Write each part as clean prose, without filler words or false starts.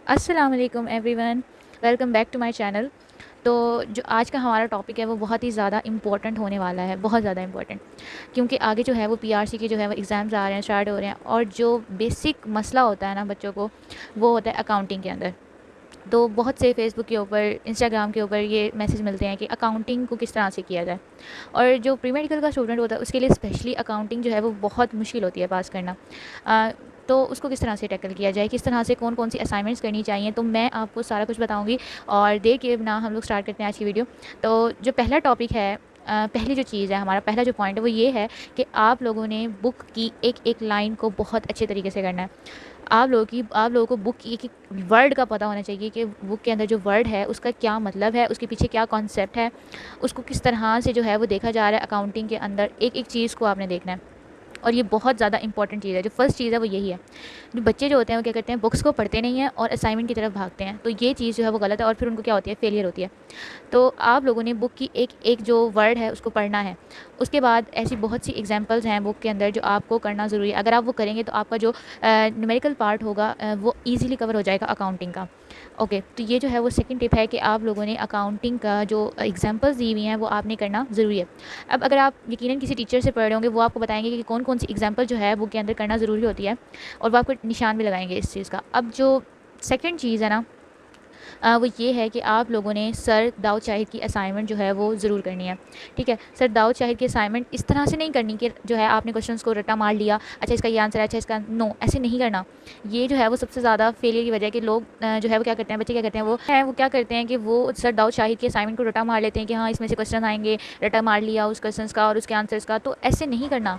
अस्सलाम वालेकुम everyone, welcome back to my channel. तो जो आज का हमारा टॉपिक है वो बहुत ही ज़्यादा इम्पोर्टेंट होने वाला है, बहुत ज़्यादा इम्पोर्टेंट। क्योंकि आगे जो है वो पीआरसी के जो है वो एग्ज़ाम्स आ रहे हैं, स्टार्ट हो रहे हैं, और जो बेसिक मसला होता है ना बच्चों को, वो होता है अकाउंटिंग के अंदर। तो बहुत से फेसबुक के ऊपर, इंस्टाग्राम के ऊपर ये मैसेज मिलते हैं कि अकाउंटिंग को किस तरह से किया जाए। और जो प्री मेडिकल का स्टूडेंट होता है उसके लिए स्पेशली अकाउंटिंग जो है वो बहुत मुश्किल होती है पास करना। अ, तो उसको किस तरह से टैकल किया जाए, किस तरह से कौन कौन सी असाइनमेंट्स करनी चाहिए, तो मैं आपको सारा कुछ बताऊंगी। और देर के बिना हम लोग स्टार्ट करते हैं आज की वीडियो। तो जो पहला टॉपिक है, पहली जो चीज़ है, हमारा पहला जो पॉइंट है वो ये है कि आप लोगों ने बुक की एक एक लाइन को बहुत अच्छे तरीके से करना है। आप लोगों को बुक की एक एक वर्ड का पता होना चाहिए कि बुक के अंदर जो वर्ड है उसका क्या मतलब है, उसके पीछे क्या कॉन्सेप्ट है, उसको किस तरह से जो है वो देखा जा रहा है। अकाउंटिंग के अंदर एक एक चीज़ को आपने देखना है, और ये बहुत ज़्यादा इंपॉर्टेंट चीज़ है। जो फर्स्ट चीज़ है वो यही है। जो बच्चे जो होते हैं वो क्या करते हैं, बुक्स को पढ़ते नहीं हैं और असाइनमेंट की तरफ भागते हैं, तो ये चीज़ जो है वो गलत है, और फिर उनको क्या होती है, फेलियर होती है। तो आप लोगों ने बुक की एक एक जो वर्ड है उसको पढ़ना है। उसके बाद ऐसी बहुत सी एग्जांपल्स हैं बुक के अंदर जो आपको करना ज़रूरी है। अगर आप वो करेंगे तो आपका जो न्यूमेरिकल पार्ट होगा वो ईजिली कवर हो जाएगा अकाउंटिंग का। ओके, तो ये जो है वो सेकंड टिप है कि आप लोगों ने अकाउंटिंग का जो एग्जांपल्स दी हुई हैं वो आपने करना ज़रूरी है। अब अगर आप यकीनन किसी टीचर से पढ़ रहे होंगे, वो आपको बताएंगे कि कौन कौन सी एग्जांपल जो है बुक के अंदर करना ज़रूरी होती है, और वो आपको निशान भी लगाएंगे इस चीज़ का। अब जो सेकंड चीज़ है ना, वो ये है कि आप लोगों ने सर दाऊद शाहिद की असाइनमेंट जो है वो ज़रूर करनी है। ठीक है, सर दाऊद शाहिद की असाइनमेंट इस तरह से नहीं करनी कि जो है आपने क्वेश्चंस को रट्टा मार लिया, अच्छा इसका ये आंसर है, अच्छा इसका नो, ऐसे नहीं करना। ये जो है वो सबसे ज़्यादा फेलियर की वजह है कि लोग जो है वो क्या करते हैं, बच्चे क्या करते हैं, वो क्या करते हैं कि वो सर दाऊद शाहिद की असाइनमेंट को रट्टा मार लेते हैं कि हाँ इसमें से क्वेश्चन आएंगे, रट्टा मार लिया उस क्वेश्चन का और उसके आंसर्स का। तो ऐसे नहीं करना।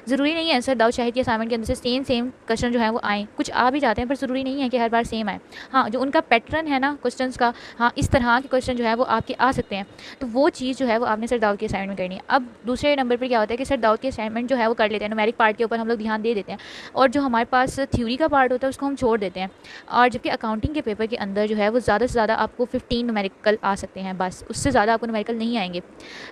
ज़रूरी नहीं है सर दाऊद शाहिद की असाइनमेंट के अंदर से सेम सेम क्वेश्चन जो है वो आए, कुछ आ भी जाते हैं, पर ज़रूरी नहीं है कि हर बार सेम आए। हाँ, जो उनका पैटर्न है ना क्वेश्चंस का, हाँ इस तरह के क्वेश्चन जो है वो आपके आ सकते हैं। तो वो चीज़ जो है वो आपने सर दाऊद के असाइनमेंट में करनी है। अब दूसरे नंबर पर क्या होता है कि सर दाऊद के असाइनमेंट जो है वो कर लेते हैं, न्यूमेरिक पार्ट के ऊपर हम लोग ध्यान दे देते हैं, और जो हमारे पास थ्योरी का पार्ट होता है उसको हम छोड़ देते हैं। और जबकि अकाउंटिंग के पेपर के अंदर जो है वो ज़्यादा से ज़्यादा आपको 15 न्यूमेरिकल आ सकते हैं, बस उससे ज़्यादा आपको न्यूमेरिकल नहीं आएंगे।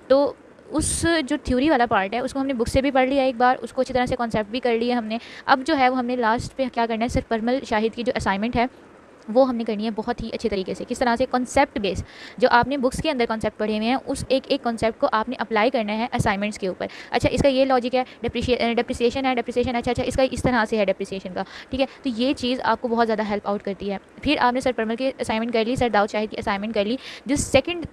तो उस जो थ्योरी वाला पार्ट है उसको हमने बुक से भी पढ़ लिया एक बार, उसको अच्छी तरह से कॉन्सेप्ट भी कर लिया हमने। अब जो है वो हमने लास्ट पे क्या करना है, सर परमल शाहिद की जो असाइनमेंट है वो हमने करनी है बहुत ही अच्छे तरीके से। किस तरह से, कॉन्सेप्ट बेस, जो आपने बुक्स के अंदर कॉन्सेप्ट पढ़े हुए हैं उस एक एक कॉन्सेप्ट को आपने अप्लाई करना है असाइनमेंट्स के ऊपर। अच्छा इसका ये लॉजिक है, डिप्रिसिएशन है, डिप्रिसिएशन, अच्छा अच्छा इसका इस तरह से है डिप्रिसिएशन का। ठीक है, तो ये चीज़ आपको बहुत ज़्यादा हेल्प आउट करती है। फिर आपने सर परमल की असाइनमेंट कर ली, सर दाऊद शाहिद की असाइनमेंट कर ली। जो सेकंड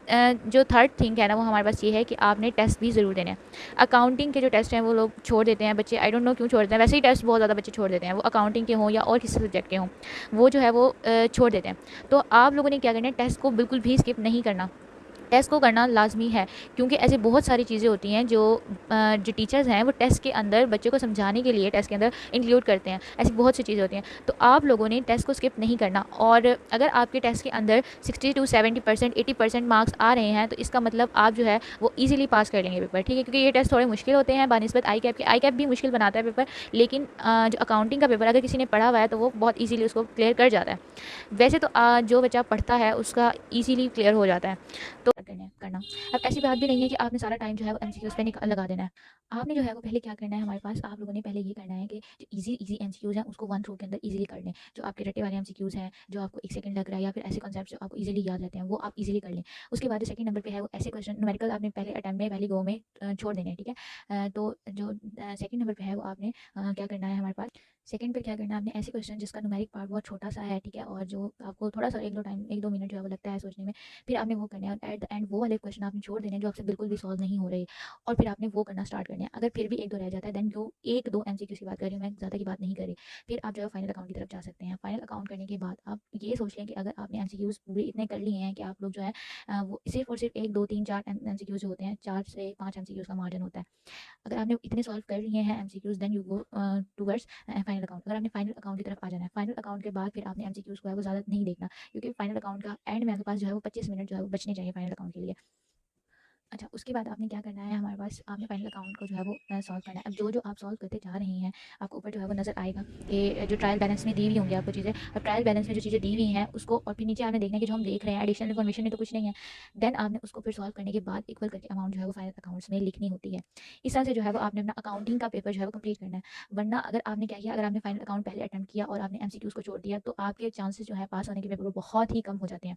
जो थर्ड थिंग है ना वो हमारे पास ये है कि आपने टेस्ट भी ज़रूर देने हैं। अकाउंटिंग के जो टेस्ट हैं वो लोग छोड़ देते हैं बच्चे, आई डोंट नो क्यों छोड़ देते हैं, वैसे ही टेस्ट बहुत ज़्यादा बच्चे छोड़ देते हैं, वो अकाउंटिंग के हों या और किसी सब्जेक्ट के हों, वो जो है वो छोड़ देते हैं। तो आप लोगों ने क्या करना है, टेस्ट को बिल्कुल भी स्किप नहीं करना। टेस्ट को करना लाजमी है, क्योंकि ऐसे बहुत सारी चीज़ें होती हैं जो टीचर्स हैं वो टेस्ट के अंदर बच्चों को समझाने के लिए टेस्ट के अंदर इंक्लूड करते हैं। ऐसी बहुत सी चीज़ें होती हैं, तो आप लोगों ने टेस्ट को स्किप नहीं करना। और अगर आपके टेस्ट के अंदर 60 to 70%, 80% मार्क्स आ रहे हैं, तो इसका मतलब आप जो है वो ईजिली पास कर लेंगे पेपर। ठीक है, क्योंकि ये टेस्ट थोड़े मुश्किल होते हैं बानिस्बत आई कैप के। आई कैप भी मुश्किल बनाता है पेपर, लेकिन जो अकाउंटिंग का पेपर अगर किसी ने पढ़ा हुआ है तो वो बहुत ईजिली उसको क्लियर कर जाता है। वैसे तो जो बच्चा पढ़ता है उसका ईजिली क्लियर हो जाता है। तो करना। अब ऐसी बात भी नहीं है कि आपने सारा टाइम जो है वो एमसीक्यूज पे लगा देना है। आपने जो है वो पहले क्या करना है, हमारे पास आप लोगों ने पहले ये करना है कि जो इजी इजी एमसीक्यूज हैं उसको वन थ्रो के अंदर इजीली कर लें। जो आपके रट्टे वाले एमसीक्यूज हैं, जो आपको एक सेकंड लग रहा है, या फिर ऐसे कॉन्सेप्ट जो आपको इजीली याद रहते हैं, वो आप इजीली कर लें। उसके बाद जो सेकंड नंबर पे है वो ऐसे क्वेश्चन न्यूमेरिकल आपने पहले अटेम्प्ट में, पहली गो में छोड़ देने हैं। ठीक है, तो जो सेकंड नंबर पे है वो आपने क्या करना है, हमारे पास सेकंड पे क्या करना है, आपने ऐसे क्वेश्चन जिसका न्यूमेरिक पार्ट बहुत छोटा सा है, ठीक है, और जो आपको थोड़ा सा एक दो मिनट जो है वो लगता है सोचने में, फिर आपने वो करना है। और एट द एंड वो वाले क्वेश्चन आपने छोड़ देने हैं जो आपसे बिल्कुल भी सॉल्व नहीं हो रहे, और फिर आपने वो करना स्टार्ट करना है। अगर फिर भी एक दो रह जाता है, देन जो एक दो एमसीक्यू की बात कर रही हूँ मैं, ज़्यादा की बात नहीं करी, फिर आप जो है फाइनल अकाउंट की तरफ जा सकते हैं। फाइनल अकाउंट करने के बाद आप ये सोच लें कि अगर आपने एमसीक्यूज पूरे इतने कर लिए हैं कि आप लोग जो है वो सिर्फ और सिर्फ एक दो तीन चार एमसीक्यूज जो होते हैं, 4 से 5 एमसीक्यूज का मार्जिन होता है। अगर आपने इतने सॉल्व कर लिए हैं MCQs, then you go towards final account. अगर आपने फाइनल अकाउंट की तरफ आ जाना है, फाइनल अकाउंट के बाद फिर आपने एमसीक्यूज को है वो ज़्यादा नहीं देखना, क्योंकि फाइनल अकाउंट का एंड में आपके पास जो है वो 25 मिनट जो है वो बचने चाहिए फाइनल अकाउंट के लिए। अच्छा, उसके बाद आपने क्या करना है, हमारे पास आपने फाइनल अकाउंट को जो है वो सॉल्व करना है। अब जो आप सॉल्व करते जा रहे हैं, आपको ऊपर जो है वो नज़र आएगा कि जो ट्रायल बैलेंस में दी हुई होंगी आपको चीज़ें। अब ट्रायल बैलेंस में जो चीज़ें दी हुई हैं उसको, और फिर नीचे आपने देखना है कि जो हम देख रहे हैं एडिशनल इन्फॉर्मेशन में तो कुछ नहीं है। देन आपने उसको फिर सॉल्व करने के बाद इक्वल करके अमाउंट जो है वो फाइनल अकाउंट्स में लिखनी होती है। इस तरह से जो है वो आपने अपना अकाउंटिंग का पेपर जो है वो कंप्लीट करना है। वरना अगर आपने क्या किया, अगर आपने फाइनल अकाउंट पहले अटेम्प्ट किया और आपने एमसीक्यूज़ को छोड़ दिया, तो आपके चांसेस जो है पास होने के पेपर वो बहुत ही कम हो जाते हैं।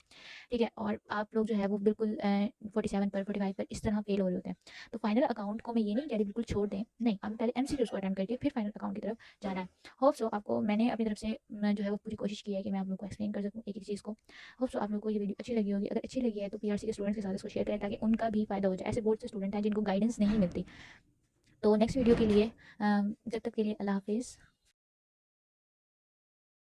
ठीक है, और आप लोग जो है वो बिल्कुल 47 पर 45 पर इस तरह फेल हो रहे होते हैं। तो फाइनल अकाउंट को मैं ये नहीं कह रही बिल्कुल छोड़ दें, नहीं, आपने पहले एमसीक्यूज़ को अटेम्प्ट करके फिर फाइनल अकाउंट की तरफ जाना है। होप सो आपको मैंने अपनी तरफ से जो है वो पूरी कोशिश की है कि मैं आप लोगों को एक्सप्लेन कर सकूँ एक एक चीज़ को। होप सो आप लोगों को ये वीडियो अच्छी लगी होगी। अगर अच्छी लगी है तो पीआरसी के स्टूडेंट्स के साथ इसको शेयर करें ताकि उनका भी फ़ायदा हो जाए। ऐसे बहुत से स्टूडेंट हैं जिनको गाइडेंस नहीं मिलती। तो नेक्स्ट वीडियो के लिए जब तक के लिए अल्लाह हाफिज़।